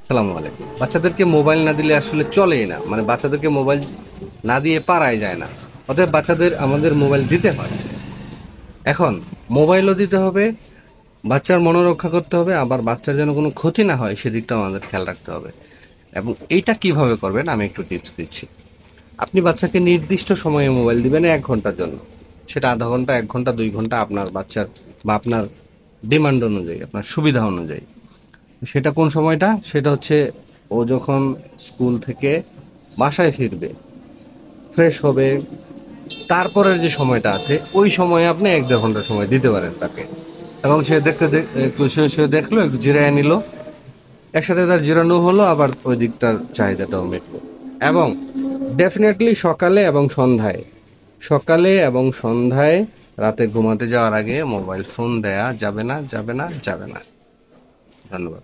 সালামু আলাইকুম। বাচ্চাদেরকে মোবাইল না দিলে আসলে চলেই না, মানে বাচ্চাদেরকে মোবাইল না দিয়ে পারাই যায় না। অতএব বাচ্চাদের আমাদের মোবাইল দিতে হয়। এখন মোবাইলও দিতে হবে, বাচ্চার মনোরক্ষা করতে হবে, আবার বাচ্চার যেন কোনো ক্ষতি না হয় সেদিকটাও আমাদের খেয়াল রাখতে হবে। এবং এইটা কিভাবে করবেন আমি একটু টিপস দিচ্ছি। আপনি বাচ্চাকে নির্দিষ্ট সময়ে মোবাইল দিবেন 1 ঘন্টার জন্য। সেটা আধা ঘন্টা, 1 ঘন্টা, 2 ঘন্টা, আপনার বাচ্চার বা আপনার ডিমান্ড অনুযায়ী, আপনার সুবিধা অনুযায়ী। সেটা কোন সময়টা? সেটা হচ্ছে ও যখন স্কুল থেকে বাসায় ফিরবে, ফ্রেশ হবে, তারপরের যে সময়টা আছে ওই সময়ে আপনি 1-1.5 ঘন্টা সময় দিতে পারেন তাকে। এবং সে একটু সে দেখলো, একটু জিরায় নিল, একসাথে তার জিরানো হলো, আবার ওই দিকটার চাহিদাটাও মিটলো। এবং ডেফিনেটলি সকালে এবং সন্ধ্যায় রাতে ঘুমাতে যাওয়ার আগে মোবাইল ফোন দেয়া যাবে না, যাবে না, যাবে না। ধন্যবাদ।